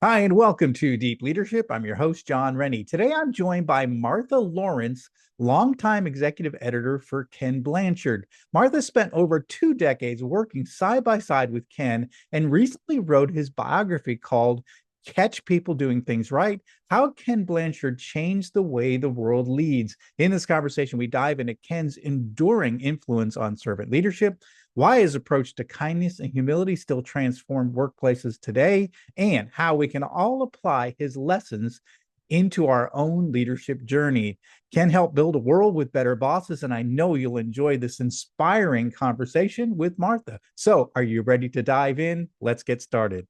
Hi, and welcome to Deep Leadership. I'm your host, John Rennie. Today, I'm joined by Martha Lawrence, longtime executive editor for Ken Blanchard. Martha spent over 2 decades working side by side with Ken and recently wrote his biography called Catch People Doing Things Right: How Ken Blanchard Changed the Way the World Leads. In this conversation, we dive into Ken's enduring influence on servant leadership, why his approach to kindness and humility still transform workplaces today, and how we can all apply his lessons into our own leadership journey. Can help build a world with better bosses, and I know you'll enjoy this inspiring conversation with Martha. So, are you ready to dive in? Let's get started.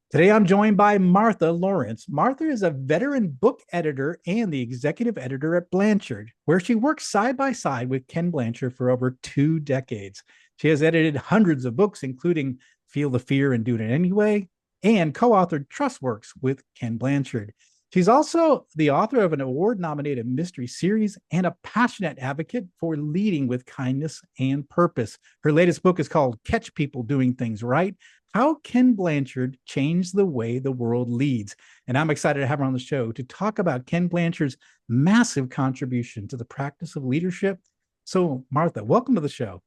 Today, I'm joined by Martha Lawrence. Martha is a veteran book editor and the executive editor at Blanchard, where she worked side by side with Ken Blanchard for over 2 decades. She has edited hundreds of books, including Feel the Fear and Do It Anyway, and co authored Trust Works with Ken Blanchard. She's also the author of an award nominated mystery series and a passionate advocate for leading with kindness and purpose. Her latest book is called Catch People Doing Things Right: How Ken Blanchard Changed the Way the World Leads. And I'm excited to have her on the show to talk about Ken Blanchard's massive contribution to the practice of leadership. So, Martha, welcome to the show.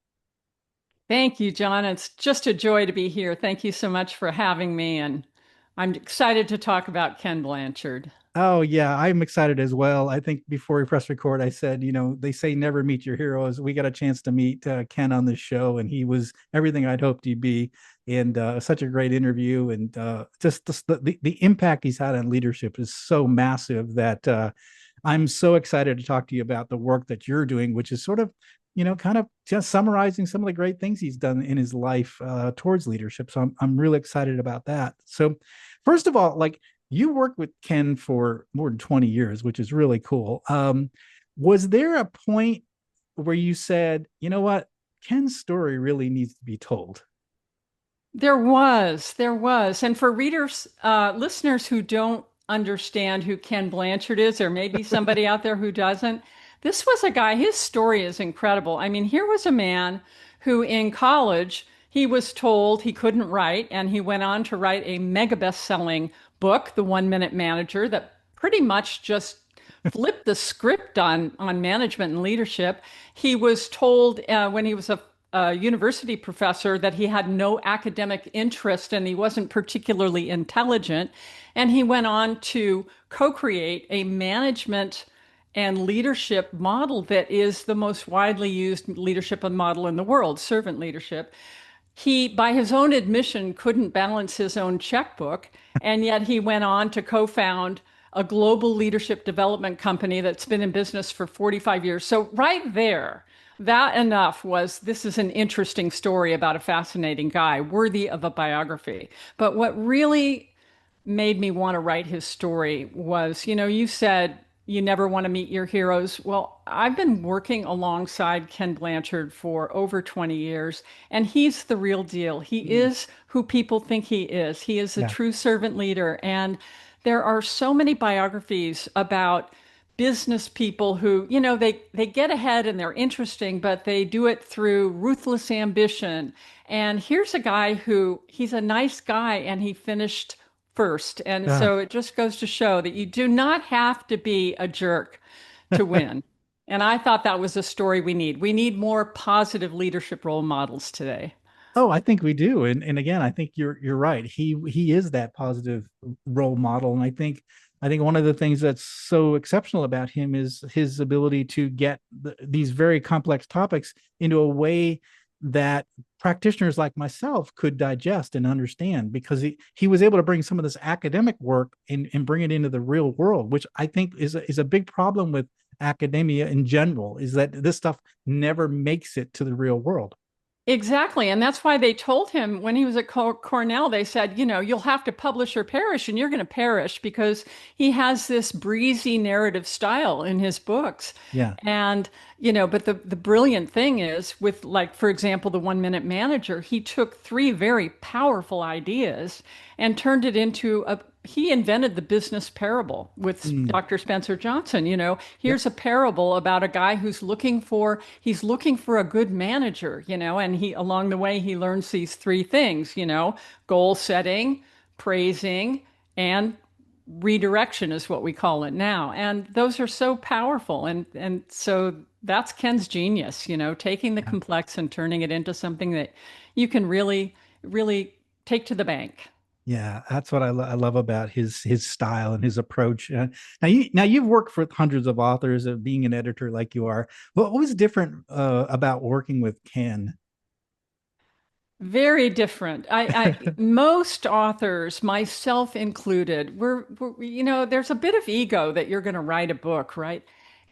Thank you, John. It's just a joy to be here. Thank you so much for having me. And I'm excited to talk about Ken Blanchard. Oh, yeah, I'm excited as well. I think before we press record, I said, they say never meet your heroes. We got a chance to meet Ken on this show, and he was everything I'd hoped he'd be. And such a great interview. And just the impact he's had on leadership is so massive that I'm so excited to talk to you about the work that you're doing, which is sort of, kind of just summarizing some of the great things he's done in his life towards leadership. So I'm really excited about that. So, first of all, like, you worked with Ken for more than 20 years, which is really cool. Was there a point where you said, you know what, Ken's story really needs to be told? There was. And for listeners who don't understand who Ken Blanchard is, or maybe somebody out there who doesn't, this was a guy, his story is incredible. I mean, here was a man who in college, he was told he couldn't write, and he went on to write a mega best-selling book, The 1 Minute Manager, that pretty much just flipped the script on management and leadership. He was told when he was a university professor that he had no academic interest and he wasn't particularly intelligent. And he went on to co-create a management and leadership model that is the most widely used leadership model in the world, servant leadership. He, by his own admission, couldn't balance his own checkbook, and yet he went on to co-found a global leadership development company that's been in business for 45 years. So right there, that enough was this is an interesting story about a fascinating guy, worthy of a biography. But what really made me want to write his story was, you said you never want to meet your heroes. Well, I've been working alongside Ken Blanchard for over 20 years, and he's the real deal. He is who people think he is. He is a Yeah. true servant leader. And there are so many biographies about business people who, they get ahead and they're interesting, but they do it through ruthless ambition. And here's a guy who he's a nice guy and he finished first. And Uh, so it just goes to show that you do not have to be a jerk to win. And I thought that was a story we need. We need more positive leadership role models today. oh, I think we do. And again, I think you're right. He is that positive role model. And I think one of the things that's so exceptional about him is his ability to get these very complex topics into a way that practitioners like myself could digest and understand, because he was able to bring some of this academic work and bring it into the real world, which I think is a big problem with academia in general, is that this stuff never makes it to the real world. Exactly. And that's why they told him when he was at Cornell, they said, you'll have to publish or perish, and you're going to perish because he has this breezy narrative style in his books. Yeah. And, but the brilliant thing is with, like, for example, the 1 Minute Manager, he took three very powerful ideas and turned it into a he invented the business parable with Mm, Dr. Spencer Johnson. Here's a parable about a guy he's looking for a good manager, and he along the way he learns these three things, goal setting, praising, and redirection is what we call it now. And those are so powerful. And so that's Ken's genius, taking the yeah. complex and turning it into something that you can really, really take to the bank. Yeah, that's what I love about his style and his approach. Now you've worked for hundreds of authors, being an editor like you are. What was different about working with Ken? Very different. Most authors, myself included, there's a bit of ego that you're going to write a book, right?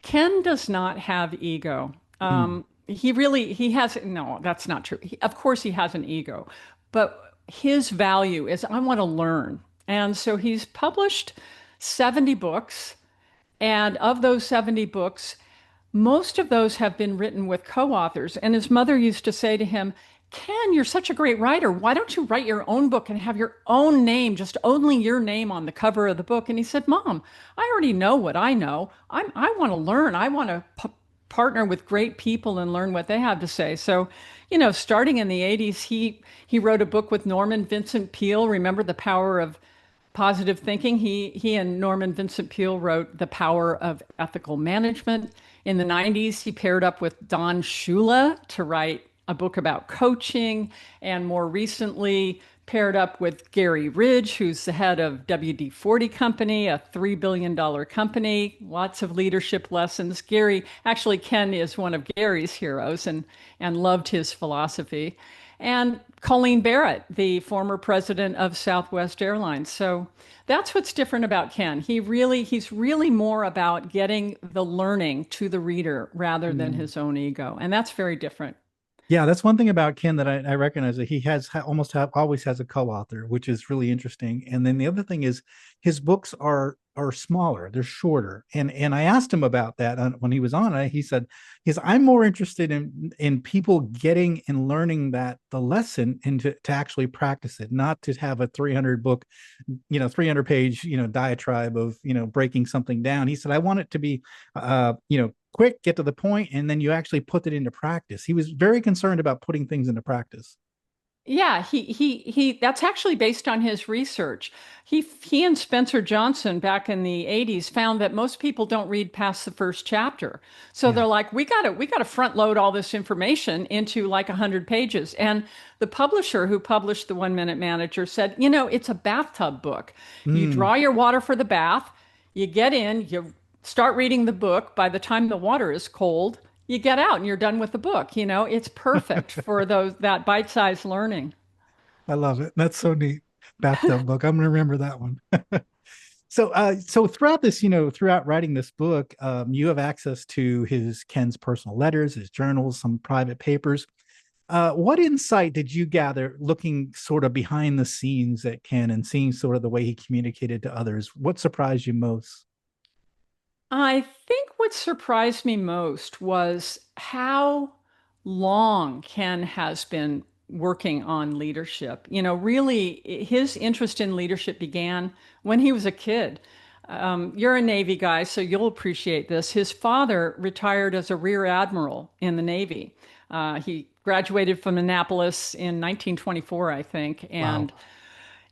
Ken does not have ego. Mm, He has, no, that's not true. Of course, he has an ego, but his value is I want to learn. And so he's published 70 books. And of those 70 books, most of those have been written with co-authors. And his mother used to say to him, Ken, you're such a great writer. Why don't you write your own book and have your own name, just only your name on the cover of the book? And he said, Mom, I already know what I know. I want to learn. I want to partner with great people and learn what they have to say. So, starting in the 80s, he wrote a book with Norman Vincent Peale. Remember The Power of Positive Thinking? He and Norman Vincent Peale wrote The Power of Ethical Management. In the 90s, he paired up with Don Shula to write a book about coaching, and more recently paired up with Gary Ridge, who's the head of WD-40 Company, a $3 billion company, lots of leadership lessons. Actually, Ken is one of Gary's heroes and loved his philosophy. And Colleen Barrett, the former president of Southwest Airlines. So that's what's different about Ken. He's really more about getting the learning to the reader rather than mm. his own ego. And that's very different. Yeah, that's one thing about Ken that I recognize that he always has a co-author, which is really interesting. And then the other thing is his books are smaller, they're shorter. And I asked him about that when he was on it. He said, I'm more interested in people getting and learning that the lesson and to actually practice it, not to have a 300 book, 300 page, diatribe of, breaking something down. He said, I want it to be, quick, get to the point, and then you actually put it into practice. He was very concerned about putting things into practice. Yeah, he that's actually based on his research. He and Spencer Johnson back in the 80s found that most people don't read past the first chapter. So Yeah. they're like, we got to front load all this information into like 100 pages. And the publisher who published The 1 Minute Manager said, it's a bathtub book. You Mm, draw your water for the bath, you get in, you start reading the book. By the time the water is cold, you get out and you're done with the book. It's perfect for that bite-sized learning. I love it. That's so neat. Bathtub book. I'm going to remember that one. So throughout this, throughout writing this book, you have access to Ken's personal letters, his journals, some private papers. What insight did you gather looking sort of behind the scenes at Ken and seeing sort of the way he communicated to others? What surprised you most? I think what surprised me most was how long Ken has been working on leadership. Really, his interest in leadership began when he was a kid. You're a Navy guy, so you'll appreciate this. His father retired as a rear admiral in the Navy. He graduated from Annapolis in 1924, I think, Wow. and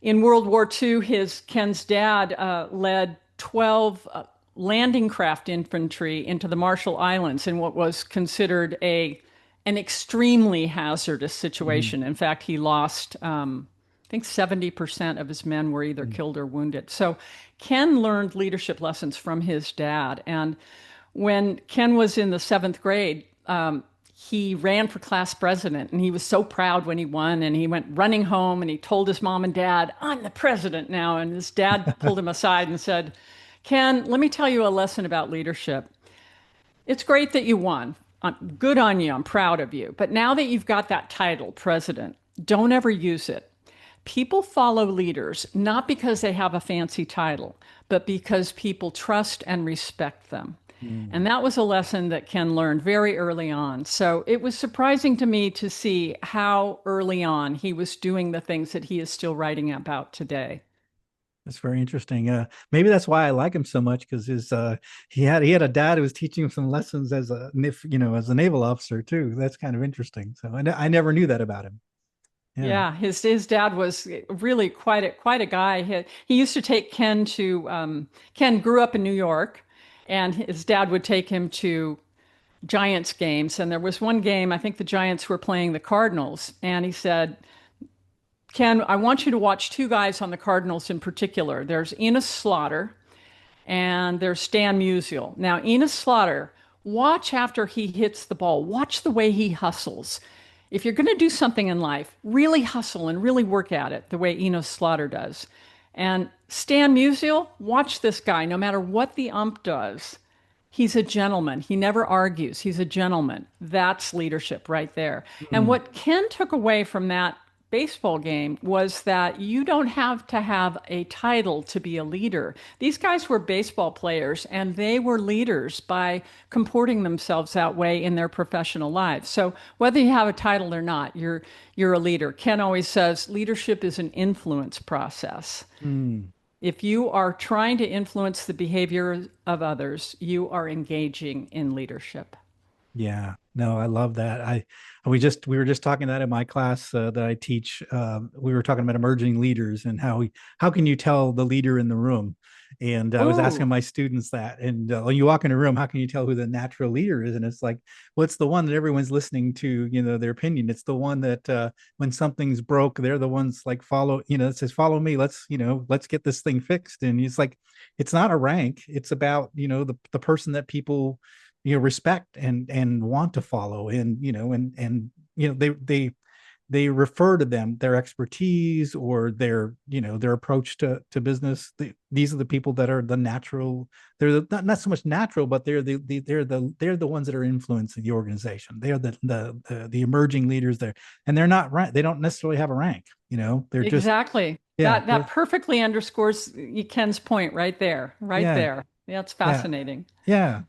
in World War II, Ken's dad led 12 landing craft infantry into the Marshall Islands in what was considered an extremely hazardous Mm, situation. In fact, he lost, I think 70% of his men were either mm, killed or wounded. So Ken learned leadership lessons from his dad. And when Ken was in the seventh grade, he ran for class president and he was so proud when he won, and he went running home and he told his mom and dad, I'm the president now. And his dad pulled him aside and said, Ken, let me tell you a lesson about leadership. It's great that you won. Good on you. I'm proud of you. But now that you've got that title, president, don't ever use it. People follow leaders not because they have a fancy title, but because people trust and respect them. mm. And that was a lesson that Ken learned very early on. So it was surprising to me to see how early on he was doing the things that he is still writing about today. That's very interesting. Maybe that's why I like him so much because his he had a dad who was teaching him some lessons as as a naval officer too. That's kind of interesting. So I never knew that about him. Yeah. Yeah, his dad was really quite a guy. He used to take Ken to Ken grew up in New York, and his dad would take him to Giants games. And there was one game, I think the Giants were playing the Cardinals, and he said, Ken, I want you to watch two guys on the Cardinals in particular. There's Enos Slaughter and there's Stan Musial. Now, Enos Slaughter, watch after he hits the ball. Watch the way he hustles. If you're going to do something in life, really hustle and really work at it the way Enos Slaughter does. And Stan Musial, watch this guy. No matter what the ump does, he's a gentleman. He never argues. He's a gentleman. That's leadership right there. And Mm, what Ken took away from that baseball game was that you don't have to have a title to be a leader. These guys were baseball players and they were leaders by comporting themselves that way in their professional lives. So whether you have a title or not, you're a leader. Ken always says leadership is an influence process. mm. If you are trying to influence the behavior of others, you are engaging in leadership. Yeah, no, I love that. We were just talking that in my class that I teach. We were talking about emerging leaders and how can you tell the leader in the room? And I was asking Ooh, my students that. And when you walk in a room, how can you tell who the natural leader is? And it's like, well, it's the one that everyone's listening to, their opinion. It's the one that when something's broke, they're the ones like follow, it says follow me. Let's get this thing fixed. And it's like, it's not a rank. It's about the person that people respect and want to follow, and they refer to them, their expertise or their approach to business. These are the people that are the natural. Not so much natural, but they're the ones that are influencing the organization. They are the emerging leaders there, and they're not right. They don't necessarily have a rank. They're just. exactly. Yeah, That perfectly underscores Ken's point right there, right yeah, there. That's yeah, fascinating. yeah.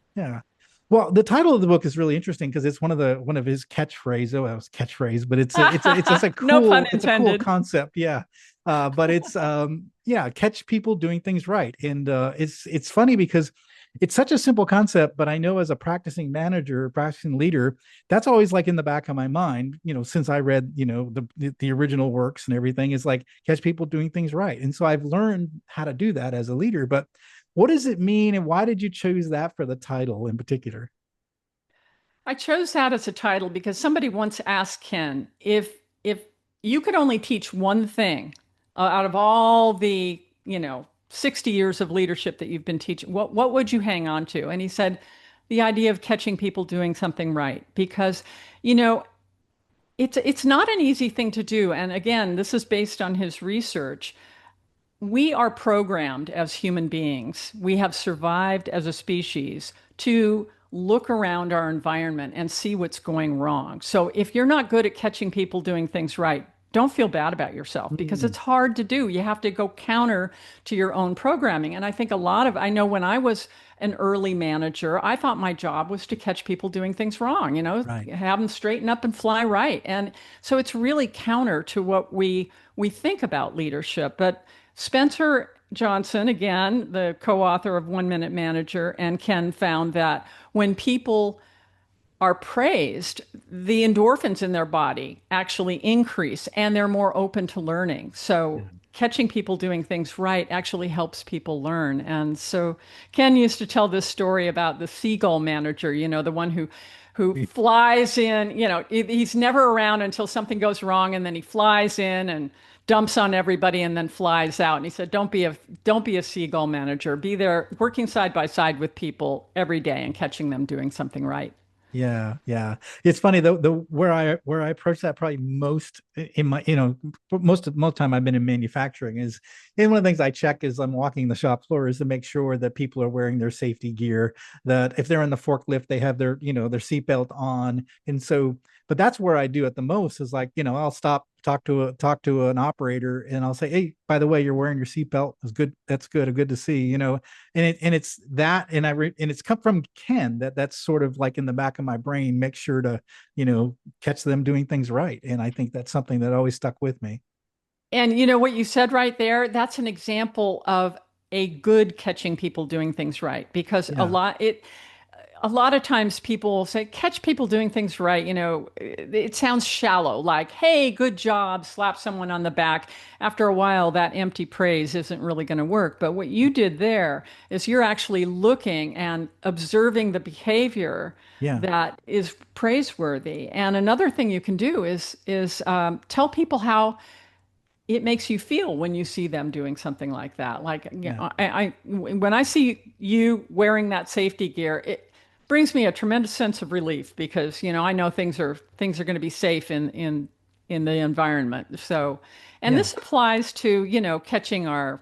Well, the title of the book is really interesting because it's one of his catchphrase. Oh, that was catchphrase, but it's just a No pun cool intended. concept. Yeah, but it's yeah, catch people doing things right, and it's funny because it's such a simple concept, but I know as a practicing manager, practicing leader, that's always like in the back of my mind. Since I read the original works and everything, is like catch people doing things right, and so I've learned how to do that as a leader, but what does it mean, and why did you choose that for the title in particular? I chose that as a title because somebody once asked Ken if you could only teach one thing out of all the 60 years of leadership that you've been teaching, what would you hang on to? And he said the idea of catching people doing something right because you know it's not an easy thing to do. And again, this is based on his research. We are programmed as human beings. We have survived as a species to look around our environment and see what's going wrong. So if you're not good at catching people doing things right, don't feel bad about yourself because Mm, it's hard to do. You have to go counter to your own programming. And I think I know when I was an early manager, I thought my job was to catch people doing things wrong, right. have them straighten up and fly right. And so it's really counter to what we think about leadership. But Spencer Johnson, again, the co author of One Minute Manager, and Ken found that when people are praised, the endorphins in their body actually increase and they're more open to learning. So, Yeah. catching people doing things right actually helps people learn. And so, Ken used to tell this story about the seagull manager, the one who flies in, he's never around until something goes wrong and then he flies in and dumps on everybody and then flies out. And he said, don't be a seagull manager. Be there working side by side with people every day and catching them doing something right. Yeah, yeah. It's funny though, the where I approach that probably most in my, most time I've been in manufacturing is, and one of the things I check is I'm walking the shop floor is to make sure that people are wearing their safety gear, that if they're in the forklift, they have their seatbelt on. And so, but that's where I do it the most is like, I'll stop, talk to an operator and I'll say, hey, by the way, you're wearing your seatbelt. It's good. That's good. Good to see, and it's that, and it's come from Ken that's sort of like in the back of my brain, make sure to catch them doing things right, and I think that's something that always stuck with me. And you know what you said right there? That's an example of a good catching people doing things right because Yeah. a lot of times people will say catch people doing things right, you know, it sounds shallow like hey, good job, slap someone on the back. After a while that empty praise isn't really going to work. But what you did there is you're actually looking and observing the behavior Yeah. that is praiseworthy. And another thing you can do is tell people how it makes you feel when you see them doing something like that. Like, you Yeah. know, when I see you wearing that safety gear, it brings me a tremendous sense of relief because, you know, I know things are going to be safe in the environment. So, and Yeah. this applies to, you know, catching our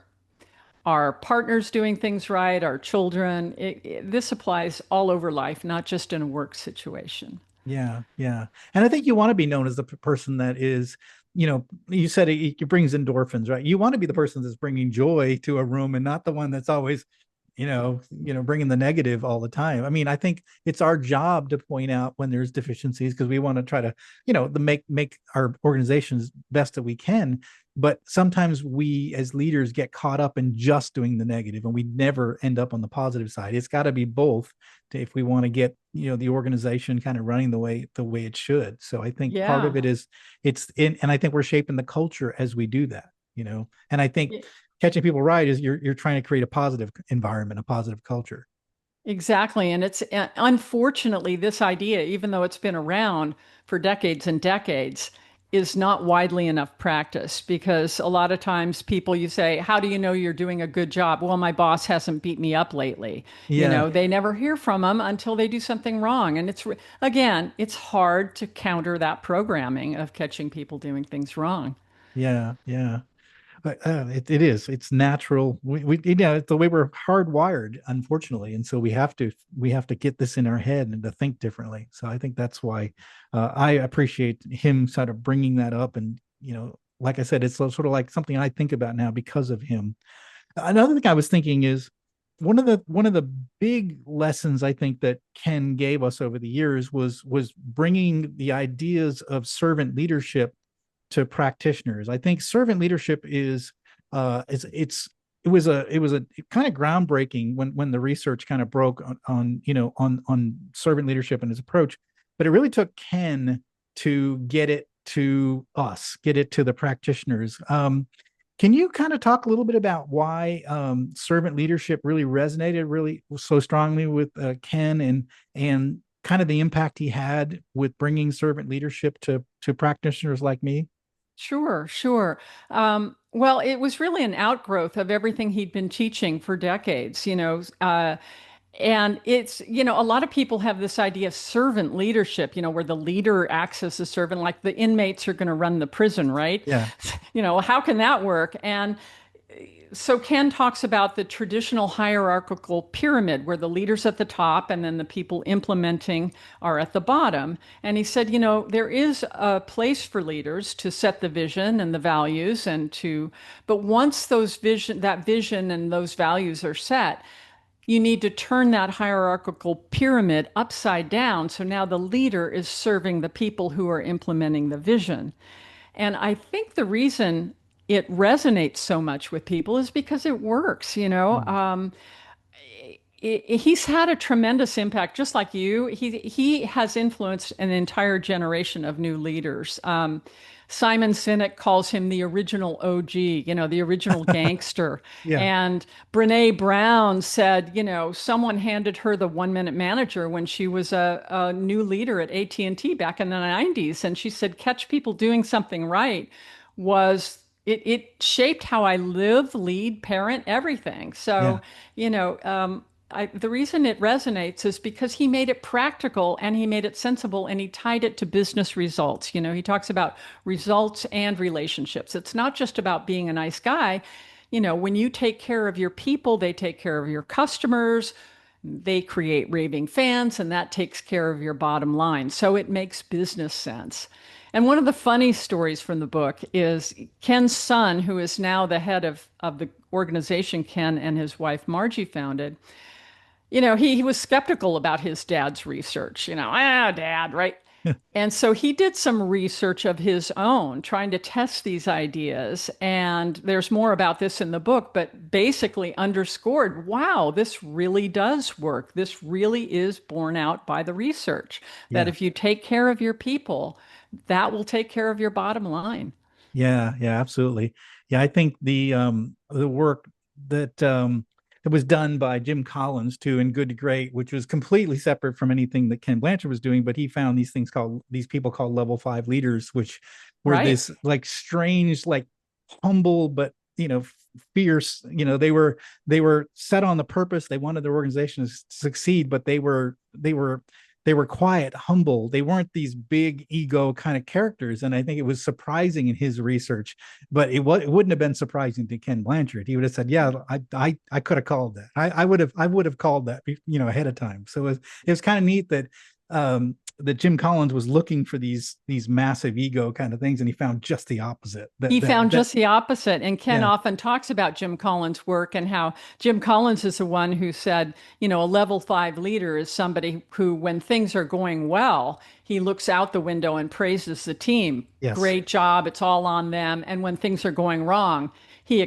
partners doing things right, our children. This applies all over life, not just in a work situation. Yeah, yeah. And I think you want to be known as the person that is, you said it brings endorphins, right? You want to be the person that's bringing joy to a room and not the one that's always, bringing the negative all the time. I mean, I think it's our job to point out when there's deficiencies because we want to try to, make our organizations best that we can. But sometimes we as leaders get caught up in just doing the negative and we never end up on the positive side. It's got to be both if we want to get the organization kind of running the way it should. So I think part of Yeah. it is it's in, and I think we're shaping the culture as we do that. And I think catching people right is you're trying to create a positive environment, a positive culture. Exactly. And it's unfortunately, this idea, even though it's been around for decades and decades, is not widely enough practiced because a lot of times people you say, how do you know you're doing a good job? Well, my boss hasn't beat me up lately. You Yeah, know, they never hear from them until they do something wrong. And again, it's hard to counter that programming of catching people doing things wrong. yeah, yeah. It is. It's natural. It's the way we're hardwired, unfortunately, and so we have to get this in our head and to think differently. So I think that's why I appreciate him sort of bringing that up. And like I said, it's sort of like something I think about now because of him. Another thing I was thinking is one of the big lessons I think that Ken gave us over the years was bringing the ideas of servant leadership to practitioners. I think servant leadership is it was a kind of groundbreaking when the research kind of broke on servant leadership and his approach, but it really took Ken to get it to us, get it to the practitioners. Can you kind of talk a little bit about why servant leadership really resonated really so strongly with Ken and kind of the impact he had with bringing servant leadership to practitioners like me? Sure, sure. Well, it was really an outgrowth of everything he'd been teaching for decades, you know. And it's, you know, a lot of people have this idea of servant leadership, you know, where the leader acts as a servant, like the inmates are going to run the prison, right? Yeah, You know, how can that work? And so Ken talks about the traditional hierarchical pyramid where the leader's at the top and then the people implementing are at the bottom. And he said, you know, there is a place for leaders to set the vision and the values but once that vision and those values are set, you need to turn that hierarchical pyramid upside down. So now the leader is serving the people who are implementing the vision. And I think the reason it resonates so much with people is because it works, you know. mm, He's had a tremendous impact, just like you. He has influenced an entire generation of new leaders. Simon Sinek calls him the original OG, you know, the original gangster. yeah, And Brene Brown said, you know, someone handed her the 1 Minute Manager when she was a new leader at AT&T back in the 90s. And she said, catch people doing something right it shaped how I live, lead, parent, everything. yeah, So, you know, the reason it resonates is because he made it practical and he made it sensible and he tied it to business results. You know, he talks about results and relationships. It's not just about being a nice guy. You know, when you take care of your people, they take care of your customers, they create raving fans, and that takes care of your bottom line. So it makes business sense. And one of the funny stories from the book is Ken's son, who is now the head of the organization Ken and his wife Margie founded. You know, he was skeptical about his dad's research. You know, dad, right? And so he did some research of his own, trying to test these ideas. And there's more about this in the book, but basically underscored, wow, this really does work. This really is borne out by the research that Yeah. if you take care of your people, that will take care of your bottom line. Yeah, yeah, absolutely. Yeah, I think the work that that was done by Jim Collins too in Good to Great, which was completely separate from anything that Ken Blanchard was doing, but he found these people called level five leaders, which were Right. this like strange, like humble but fierce. They were set on the purpose. They wanted their organization to succeed, but they were quiet, humble. They weren't these big ego kind of characters. And I think it was surprising in his research, but it wouldn't have been surprising to Ken Blanchard. He would have said, "Yeah, I could have called that. I would have called that, ahead of time." So it was kind of neat that Jim Collins was looking for these massive ego kind of things, and he found just the opposite. He That that found that just the opposite. And Ken yeah, often talks about Jim Collins' work and how Jim Collins is the one who said, a level five leader is somebody who, when things are going well, he looks out the window and praises the team. yes, Great job. It's all on them. And when things are going wrong, he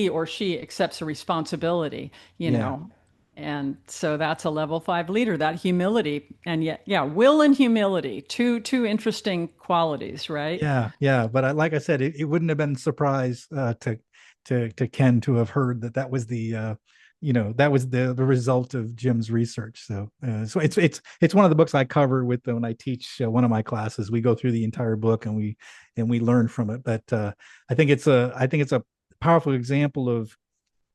or she accepts the responsibility, you yeah. know. And so that's a level five leader, that humility. And yet, yeah, will and humility, two interesting qualities, right? Yeah, yeah, but like I said, it wouldn't have been a surprise to Ken to have heard that was that was the result of Jim's research. So it's one of the books I cover with when I teach one of my classes. We go through the entire book and we learn from it. But I think it's a powerful example of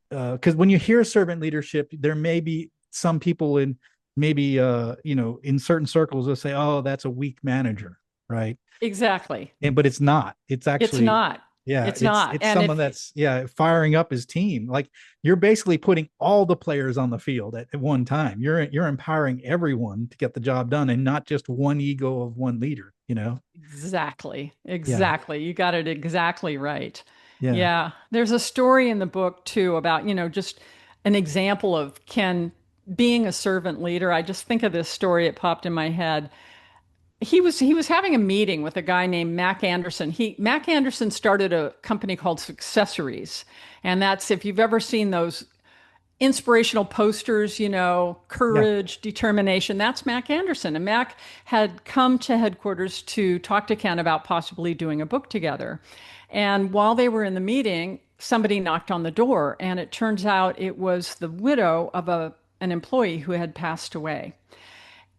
because when you hear servant leadership, there may be some people in maybe in certain circles will say, "Oh, that's a weak manager," right? Exactly. But it's not. It's It's actually, not. yeah, It's it's not. it's And someone if that's, yeah, firing up his team. Like you're basically putting all the players on the field at one time. You're empowering everyone to get the job done, and not just one ego of one leader. exactly, Yeah, exactly. You got it exactly right. yeah, Yeah. There's a story in the book too about, just an example of Ken being a servant leader. I just think of this story, it popped in my head. He was having a meeting with a guy named Mac Anderson. Mac Anderson started a company called Successories. And that's if you've ever seen those inspirational posters, yeah. courage, determination. That's Mac Anderson. And Mac had come to headquarters to talk to Ken about possibly doing a book together. And while they were in the meeting, somebody knocked on the door, and it turns out it was the widow of an employee who had passed away.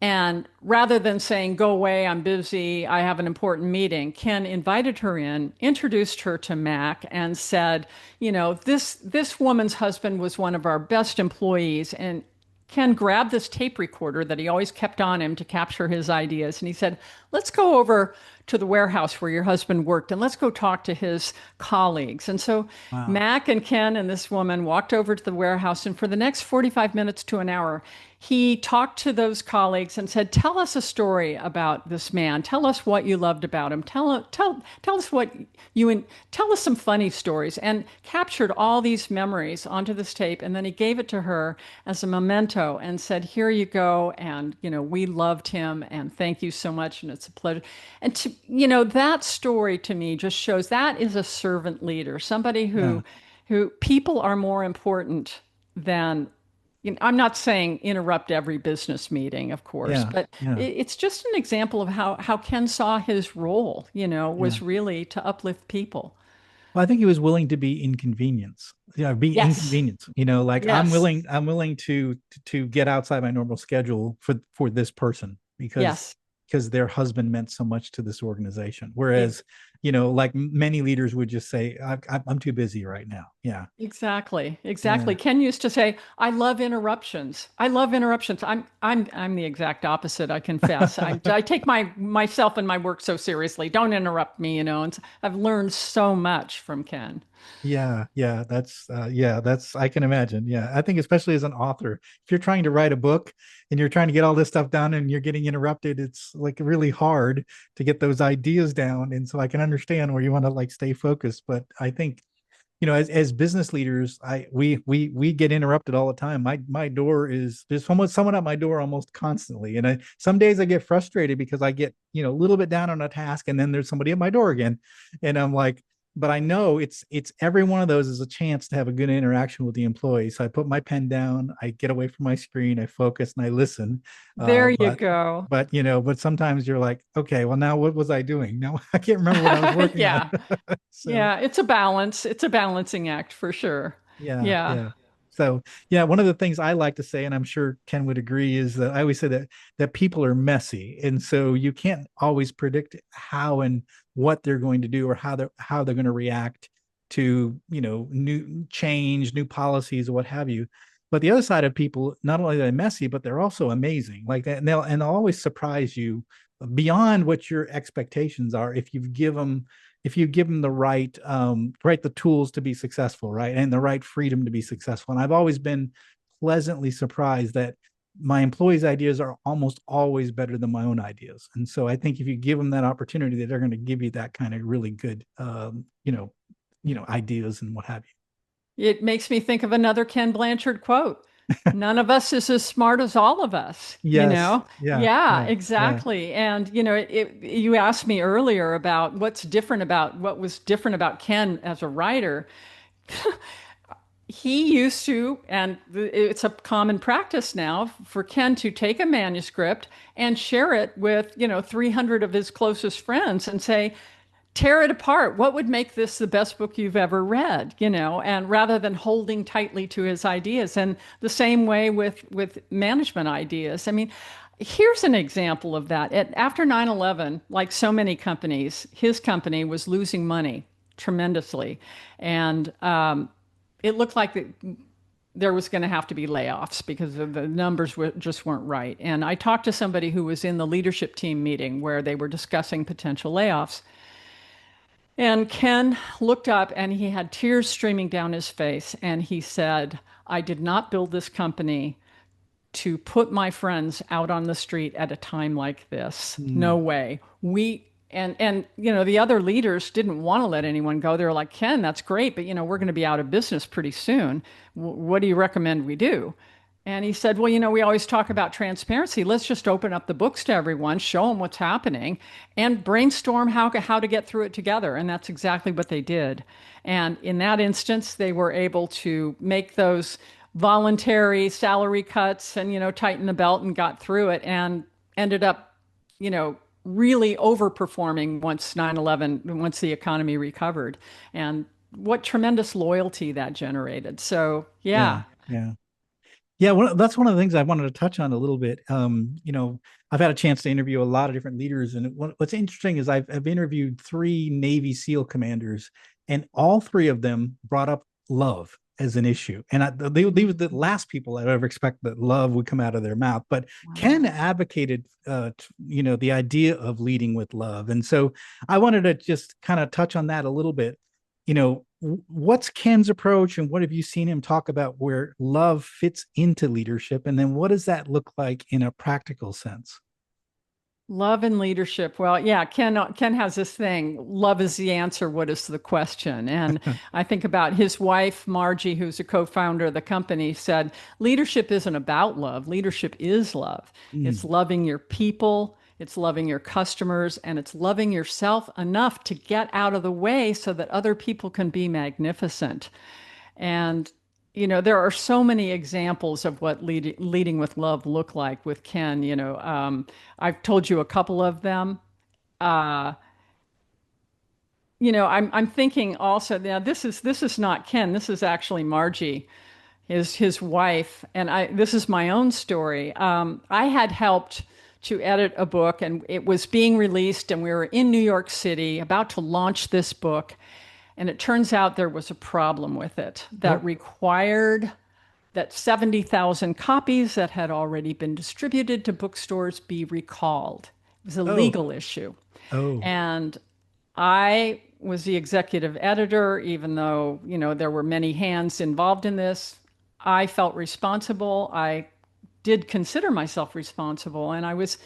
And rather than saying, "Go away, I'm busy, I have an important meeting," Ken invited her in, introduced her to Mac, and said, this woman's husband was one of our best employees. And Ken grabbed this tape recorder that he always kept on him to capture his ideas. And he said, "Let's go over to the warehouse where your husband worked and let's go talk to his colleagues." And so Wow. Mac and Ken and this woman walked over to the warehouse. And for the next 45 minutes to an hour, he talked to those colleagues and said, "Tell us a story about this man. Tell us what you loved about him. Tell us what tell us some funny stories," and captured all these memories onto this tape. And then he gave it to her as a memento and said, "Here you go. And, we loved him and thank you so much. And it's a pleasure." And that story to me just shows that is a servant leader, somebody Yeah, who people are more important than, I'm not saying interrupt every business meeting, of course, yeah, but yeah, it's just an example of how Ken saw his role, yeah. was really to uplift people. Well, I think he was willing to be inconvenienced. Be Yes. inconvenienced. Like Yes. I'm willing to get outside my normal schedule for this person because Yes. their husband meant so much to this organization. E- Whereas, like many leaders would just say, I'm too busy right now. Yeah, Exactly. Exactly. yeah, Ken used to say, "I love interruptions. I love interruptions." I'm the exact opposite, I confess. I take myself and my work so seriously. Don't interrupt me, and I've learned so much from Ken. yeah, yeah. That's I can imagine. Yeah, I think especially as an author, if you're trying to write a book and you're trying to get all this stuff done and you're getting interrupted, it's like really hard to get those ideas down. And so I can understand where you want to like stay focused. But I think as business leaders, we get interrupted all the time. My door is there's someone at my door almost constantly, and some days I get frustrated because I get a little bit down on a task, and then there's somebody at my door again, and I'm like, but I know it's every one of those is a chance to have a good interaction with the employee. So I put my pen down, I get away from my screen, I focus, and I listen. There you But go. but sometimes you're like, okay, well now what was I doing? No, I can't remember what I was working on. Yeah. So Yeah, it's a balance. It's a balancing act for sure. yeah, Yeah. yeah. So yeah, one of the things I like to say, and I'm sure Ken would agree, is that I always say that people are messy, and so you can't always predict how and what they're going to do or how they're going to react to new change, new policies, or what have you. But the other side of people, not only are they messy, but they're also amazing. Like that, and they'll always surprise you beyond what your expectations are if you give them the right the tools to be successful, right, and the right freedom to be successful. And I've always been pleasantly surprised that my employees' ideas are almost always better than my own ideas. And so I think if you give them that opportunity, that they're going to give you that kind of really good ideas and what have you. It makes me think of another Ken Blanchard quote. None of us is as smart as all of us, you Yes, know? yeah, Yeah, yeah, yeah. exactly. And, you asked me earlier about what was different about Ken as a writer. He used to, and it's a common practice now for Ken to take a manuscript and share it with, 300 of his closest friends and say, tear it apart. What would make this the best book you've ever read? And rather than holding tightly to his ideas. And the same way with management ideas. I mean, here's an example of that. After 9/11, like so many companies, his company was losing money tremendously. And it looked like there was going to have to be layoffs because the numbers just weren't right. And I talked to somebody who was in the leadership team meeting where they were discussing potential layoffs. And Ken looked up and he had tears streaming down his face. And he said, I did not build this company to put my friends out on the street at a time like this. No Mm, way. The other leaders didn't want to let anyone go. They were like, Ken, that's great, but we're going to be out of business pretty soon. What do you recommend we do? And he said, well, we always talk about transparency. Let's just open up the books to everyone, show them what's happening, and brainstorm how to get through it together. And that's exactly what they did. And in that instance, they were able to make those voluntary salary cuts and, tighten the belt and got through it and ended up, really overperforming once 9/11, once the economy recovered. And what tremendous loyalty that generated. So, yeah, yeah. yeah. Yeah, that's one of the things I wanted to touch on a little bit. I've had a chance to interview a lot of different leaders, and what's interesting is I've interviewed three Navy SEAL commanders, and all three of them brought up love as an issue. And they were the last people I'd ever expect that love would come out of their mouth. But Ken Wow. advocated, the idea of leading with love, and so I wanted to just kind of touch on that a little bit. What's Ken's approach and what have you seen him talk about where love fits into leadership? And then what does that look like in a practical sense? Love and leadership. Well, yeah, Ken has this thing. Love is the answer. What is the question? And I think about his wife, Margie, who's a co-founder of the company, said leadership isn't about love. Leadership is love. It's Mm, loving your people, it's loving your customers, and it's loving yourself enough to get out of the way so that other people can be magnificent. And there are so many examples of what leading with love look like with Ken. I've told you a couple of them. Uh, I'm thinking also now this is not Ken. This is actually Margie, his wife, and I. This is my own story. I had helped to edit a book, and it was being released, and we were in New York City about to launch this book, and it turns out there was a problem with it that oh, required that 70,000 copies that had already been distributed to bookstores be recalled. It was a oh, legal issue. oh, And I was the executive editor, even though, there were many hands involved in this. I felt responsible. I did consider myself responsible. And I was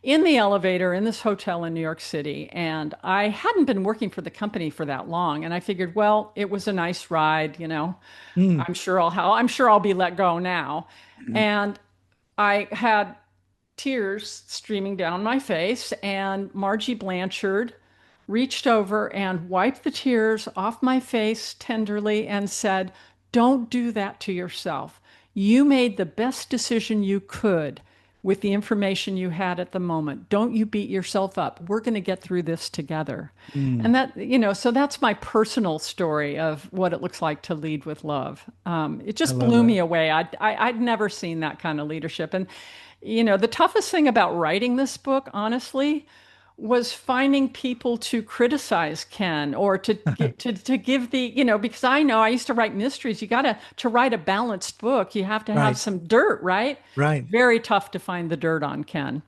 in the elevator in this hotel in New York City, and I hadn't been working for the company for that long. And I figured, well, it was a nice ride, you know. Mm. I'm sure I'll be let go now. And I had tears streaming down my face, and Margie Blanchard reached over and wiped the tears off my face tenderly and said, "Don't do that to yourself. You made the best decision you could with the information you had at the moment. Don't you beat yourself up. We're going to get through this together." Mm. And that, you know, so that's my personal story of what it looks like to lead with love. It I just love blew that. me away. I'd never seen that kind of leadership. And, you know, the toughest thing about writing this book, honestly, was finding people to criticize Ken or to give the, you know, because I know I used to write mysteries. You got to write a balanced book, you have to have Right. some dirt, right? Right. Very tough to find the dirt on Ken.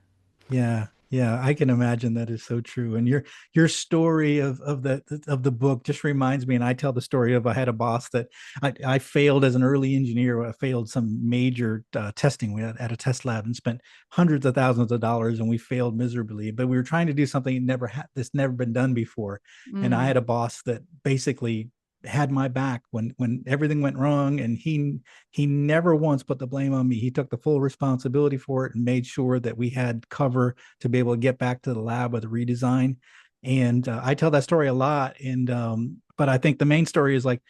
Yeah, yeah, I can imagine that is so true. And your story of the book just reminds me, and I tell the story of I had a boss that I failed as an early engineer. I failed some major testing. We had at a test lab and spent hundreds of thousands of dollars, and we failed miserably. But we were trying to do something that never been done before. And I Mm. had a boss that basically had my back when everything went wrong, and he never once put the blame on me. He took the full responsibility for it and made sure that we had cover to be able to get back to the lab with a redesign. And I tell that story a lot. And but I think the main story is like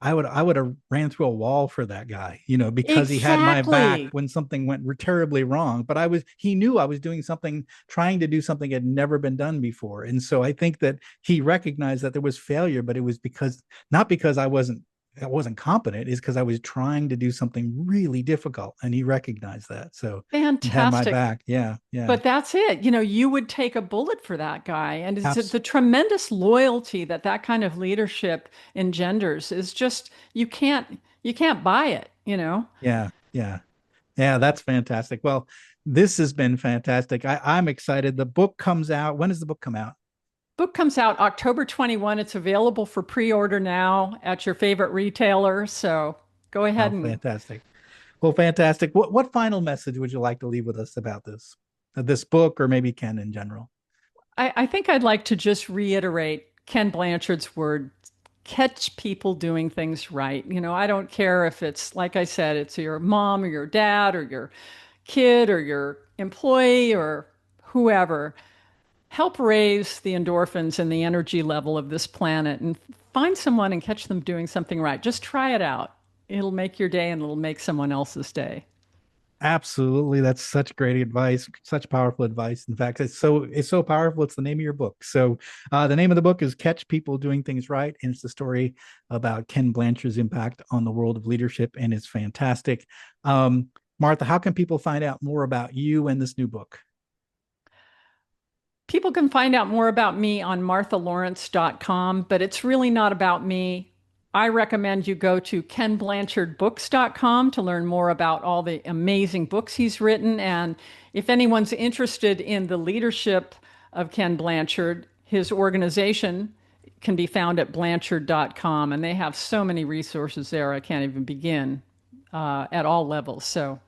I would have ran through a wall for that guy, because he had my back Exactly. when something went terribly wrong. But he knew I was doing something, trying to do something that had never been done before. And so I think that he recognized that there was failure, but it was not because I wasn't competent, is because I was trying to do something really difficult, and he recognized that. So he had my Fantastic. back. Yeah, yeah, But that's it. You know, you would take a bullet for that guy. And it's abs- the tremendous loyalty that that kind of leadership engenders is just, you can't buy it, you know? yeah, yeah, yeah. That's fantastic. Well, this has been fantastic. I'm excited. The book comes out. When does the book come out? Book comes out October 21. It's available for pre-order now at your favorite retailer. So go ahead Oh, and fantastic. Well, fantastic. What final message would you like to leave with us about this book, or maybe Ken in general? I think I'd like to just reiterate Ken Blanchard's word, catch people doing things right. You know, I don't care if it's, like I said, it's your mom or your dad or your kid or your employee or whoever. Help raise the endorphins and the energy level of this planet and find someone and catch them doing something right. Just try it out. It'll make your day and it'll make someone else's day. Absolutely. That's such great advice, such powerful advice. In fact, it's so powerful. It's the name of your book. So the name of the book is Catch People Doing Things Right. And it's the story about Ken Blanchard's impact on the world of leadership. And it's fantastic. Martha, how can people find out more about you and this new book? People can find out more about me on marthalawrence.com, but it's really not about me. I recommend you go to kenblanchardbooks.com to learn more about all the amazing books he's written. And if anyone's interested in the leadership of Ken Blanchard, his organization can be found at blanchard.com. And they have so many resources there, I can't even begin at all levels. So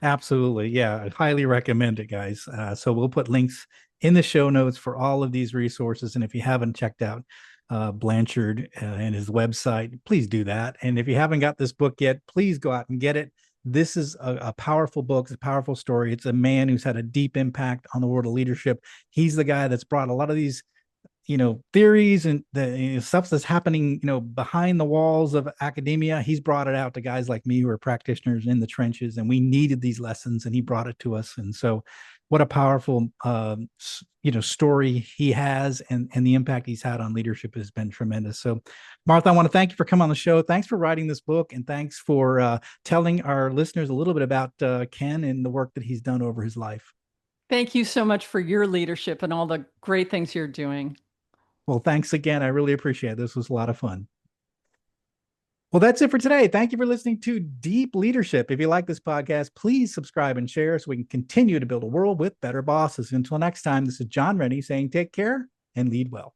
Absolutely. Yeah. I highly recommend it, guys. So we'll put links in the show notes for all of these resources. And if you haven't checked out Blanchard and his website, please do that. And if you haven't got this book yet, please go out and get it. This is a powerful book. It's a powerful story. It's a man who's had a deep impact on the world of leadership. He's the guy that's brought a lot of these theories and the stuff that's happening behind the walls of academia. He's brought it out to guys like me who are practitioners in the trenches, and we needed these lessons, and he brought it to us. And so what a powerful story he has, and the impact he's had on leadership has been tremendous. So Martha, I want to thank you for coming on the show. Thanks for writing this book, and thanks for telling our listeners a little bit about Ken and the work that he's done over his life. thank you so much for your leadership and all the great things you're doing. Well, thanks again. I really appreciate it. This was a lot of fun. Well, that's it for today. Thank you for listening to Deep Leadership. If you like this podcast, please subscribe and share so we can continue to build a world with better bosses. Until next time, this is John Rennie saying take care and lead well.